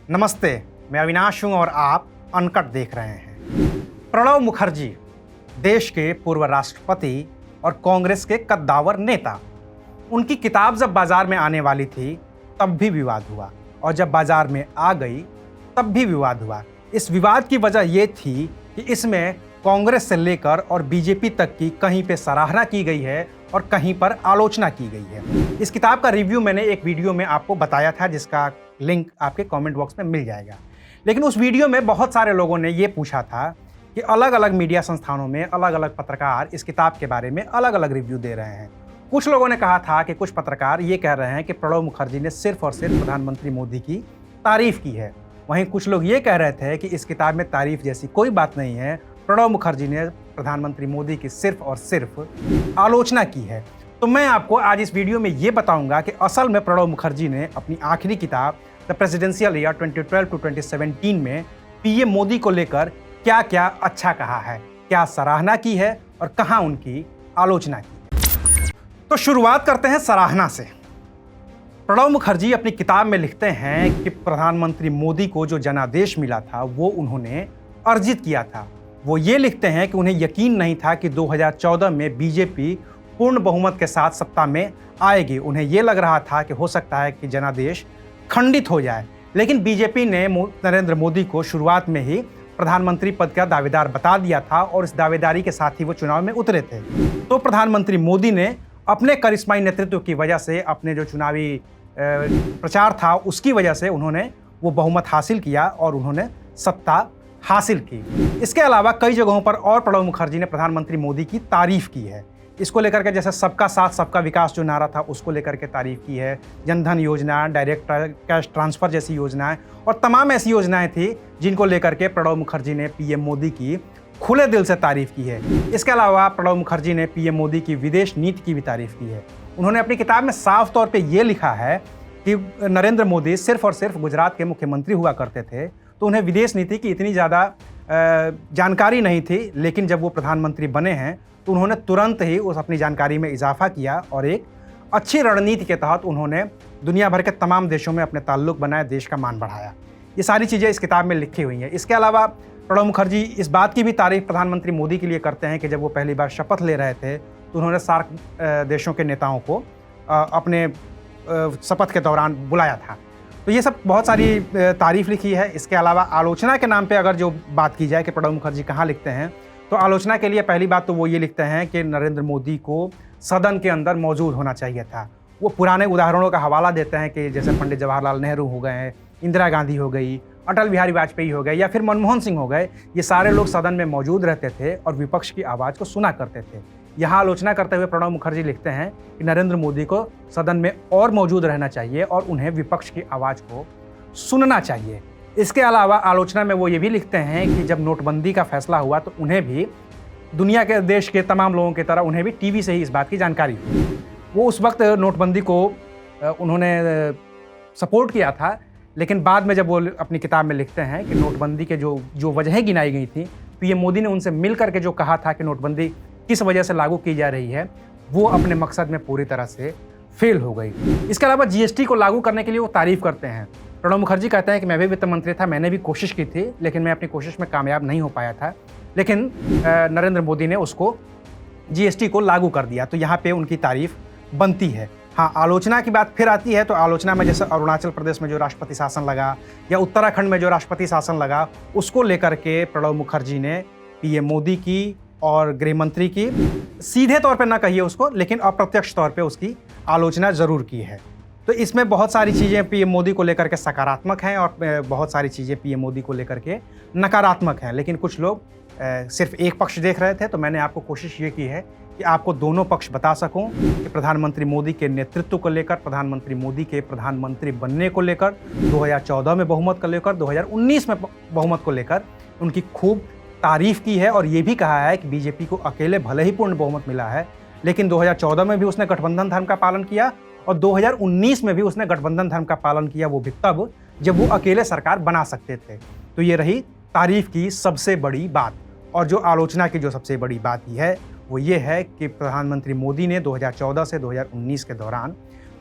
नमस्ते, मैं अविनाश हूं और आप अनकट देख रहे हैं। प्रणब मुखर्जी देश के पूर्व राष्ट्रपति और कांग्रेस के कद्दावर नेता। उनकी किताब जब बाजार में आने वाली थी तब भी विवाद हुआ और जब बाजार में आ गई तब भी विवाद हुआ। इस विवाद की वजह यह थी कि इसमें कांग्रेस से लेकर और बीजेपी तक की कहीं पे सराहना की गई है और कहीं पर आलोचना की गई है। इस किताब का रिव्यू मैंने एक वीडियो में आपको बताया था, जिसका लिंक आपके कमेंट बॉक्स में मिल जाएगा। लेकिन उस वीडियो में बहुत सारे लोगों ने ये पूछा था कि अलग अलग मीडिया संस्थानों में अलग अलग पत्रकार इस किताब के बारे में अलग अलग रिव्यू दे रहे हैं। कुछ लोगों ने कहा था कि कुछ पत्रकार ये कह रहे हैं कि प्रणब मुखर्जी ने सिर्फ और सिर्फ प्रधानमंत्री मोदी की तारीफ की है। वहीं कुछ लोग ये कह रहे थे कि इस किताब में तारीफ जैसी कोई बात नहीं है, प्रणब मुखर्जी ने प्रधानमंत्री मोदी की सिर्फ और सिर्फ आलोचना की है। तो मैं आपको आज इस वीडियो में ये बताऊंगा कि असल में प्रणब मुखर्जी ने अपनी आखिरी किताब द प्रेसिडेंशियल ईयर 2012 टू 2017 में पीएम मोदी को लेकर क्या क्या अच्छा कहा है, क्या सराहना की है और कहां उनकी आलोचना की है। तो शुरुआत करते हैं सराहना से। प्रणब मुखर्जी अपनी किताब में लिखते हैं कि प्रधानमंत्री मोदी को जो जनादेश मिला था वो उन्होंने अर्जित किया था। वो ये लिखते हैं कि उन्हें यकीन नहीं था कि 2014 में बीजेपी पूर्ण बहुमत के साथ सत्ता में आएगी। उन्हें ये लग रहा था कि हो सकता है कि जनादेश खंडित हो जाए, लेकिन बीजेपी ने नरेंद्र मोदी को शुरुआत में ही प्रधानमंत्री पद का दावेदार बता दिया था और इस दावेदारी के साथ ही वो चुनाव में उतरे थे। तो प्रधानमंत्री मोदी ने अपने करिश्माई नेतृत्व की वजह से, अपने जो चुनावी प्रचार था उसकी वजह से उन्होंने वो बहुमत हासिल किया और उन्होंने सत्ता हासिल की। इसके अलावा कई जगहों पर और प्रणब मुखर्जी ने प्रधानमंत्री मोदी की तारीफ की है। इसको लेकर के जैसे सबका साथ सबका विकास जो नारा था उसको लेकर के तारीफ की है। जनधन योजना, डायरेक्ट कैश ट्रांसफर जैसी योजनाएं और तमाम ऐसी योजनाएं थी जिनको लेकर के प्रणब मुखर्जी ने पीएम मोदी की खुले दिल से तारीफ की है। इसके अलावा प्रणब मुखर्जी ने पीएम मोदी की विदेश नीति की भी तारीफ की है। उन्होंने अपनी किताब में साफ तौर पर यह लिखा है कि नरेंद्र मोदी सिर्फ और सिर्फ गुजरात के मुख्यमंत्री हुआ करते थे तो उन्हें विदेश नीति की इतनी ज़्यादा जानकारी नहीं थी, लेकिन जब वो प्रधानमंत्री बने हैं तो उन्होंने तुरंत ही उस अपनी जानकारी में इजाफा किया और एक अच्छी रणनीति के तहत उन्होंने दुनिया भर के तमाम देशों में अपने ताल्लुक बनाए, देश का मान बढ़ाया। ये सारी चीज़ें इस किताब में लिखी हुई हैं। इसके अलावा प्रणब मुखर्जी इस बात की भी तारीफ प्रधानमंत्री मोदी के लिए करते हैं कि जब वो पहली बार शपथ ले रहे थे तो उन्होंने सार्क देशों के नेताओं को अपने शपथ के दौरान बुलाया था। तो ये सब बहुत सारी तारीफ लिखी है। इसके अलावा आलोचना के नाम पे अगर जो बात की जाए कि प्रणब मुखर्जी कहाँ लिखते हैं, तो आलोचना के लिए पहली बात तो वो ये लिखते हैं कि नरेंद्र मोदी को सदन के अंदर मौजूद होना चाहिए था। वो पुराने उदाहरणों का हवाला देते हैं कि जैसे पंडित जवाहरलाल नेहरू हो गए, इंदिरा गांधी हो गई, अटल बिहारी वाजपेयी हो गए या फिर मनमोहन सिंह हो गए। ये सारे लोग सदन में मौजूद रहते थे और विपक्ष की आवाज़ को सुना करते थे। यहाँ आलोचना करते हुए प्रणब मुखर्जी लिखते हैं कि नरेंद्र मोदी को सदन में और मौजूद रहना चाहिए और उन्हें विपक्ष की आवाज़ को सुनना चाहिए। इसके अलावा आलोचना में वो ये भी लिखते हैं कि जब नोटबंदी का फैसला हुआ तो उन्हें भी दुनिया के देश के तमाम लोगों की तरह उन्हें भी टीवी से ही इस बात की जानकारी हुई। वो उस वक्त नोटबंदी को उन्होंने सपोर्ट किया था, लेकिन बाद में जब वो अपनी किताब में लिखते हैं कि नोटबंदी के जो वजहें गिनाई गई थी, पीएम मोदी ने उनसे मिल करके जो कहा था कि नोटबंदी किस वजह से लागू की जा रही है, वो अपने मकसद में पूरी तरह से फेल हो गई। इसके अलावा जीएसटी को लागू करने के लिए वो तारीफ करते हैं। प्रणब मुखर्जी कहते हैं कि मैं भी वित्त मंत्री था, मैंने भी कोशिश की थी, लेकिन मैं अपनी कोशिश में कामयाब नहीं हो पाया था, लेकिन नरेंद्र मोदी ने उसको जीएसटी को लागू कर दिया। तो यहाँ पे उनकी तारीफ बनती है। हाँ, आलोचना की बात फिर आती है। तो आलोचना में जैसे अरुणाचल प्रदेश में जो राष्ट्रपति शासन लगा या उत्तराखंड में जो राष्ट्रपति शासन लगा, उसको लेकर के प्रणब मुखर्जी ने पीएम मोदी की और गृह मंत्री की सीधे तौर पे ना कहिए उसको, लेकिन अप्रत्यक्ष तौर पे उसकी आलोचना ज़रूर की है। तो इसमें बहुत सारी चीज़ें पीएम मोदी को लेकर के सकारात्मक हैं और बहुत सारी चीज़ें पीएम मोदी को लेकर के नकारात्मक हैं। लेकिन कुछ लोग सिर्फ एक पक्ष देख रहे थे, तो मैंने आपको कोशिश ये की है कि आपको दोनों पक्ष बता सकूं कि प्रधानमंत्री मोदी के नेतृत्व को लेकर, प्रधानमंत्री मोदी के प्रधानमंत्री बनने को लेकर, 2014 में बहुमत को लेकर, 2019 में बहुमत को लेकर उनकी खूब तारीफ की है और ये भी कहा है कि बीजेपी को अकेले भले ही पूर्ण बहुमत मिला है, लेकिन 2014 में भी उसने गठबंधन धर्म का पालन किया और 2019 में भी उसने गठबंधन धर्म का पालन किया, वो भी तब जब वो अकेले सरकार बना सकते थे। तो ये रही तारीफ की सबसे बड़ी बात। और जो आलोचना की जो सबसे बड़ी बात ही है वो ये है कि प्रधानमंत्री मोदी ने 2014 से 2019 के दौरान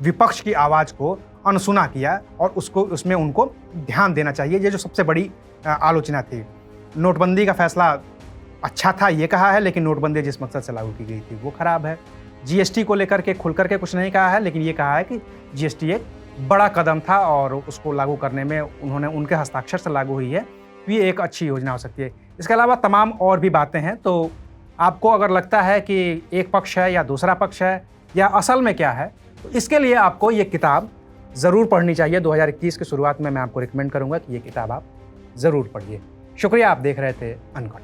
विपक्ष की आवाज़ को अनसुना किया और उसको उसमें उनको ध्यान देना चाहिए। ये जो सबसे बड़ी आलोचना थी। नोटबंदी का फैसला अच्छा था ये कहा है, लेकिन नोटबंदी जिस मकसद से लागू की गई थी वो खराब है। जीएसटी को लेकर के खुल करके कुछ नहीं कहा है, लेकिन ये कहा है कि जीएसटी एक बड़ा कदम था और उसको लागू करने में उनके हस्ताक्षर से लागू हुई है, तो ये एक अच्छी योजना हो सकती है। इसके अलावा तमाम और भी बातें हैं। तो आपको अगर लगता है कि एक पक्ष है या दूसरा पक्ष है या असल में क्या है, तो इसके लिए आपको ये किताब ज़रूर पढ़नी चाहिए। 2021 की शुरुआत में मैं आपको रिकमेंड करूँगा कि ये किताब आप ज़रूर पढ़िए। शुक्रिया, आप देख रहे थे अनकट।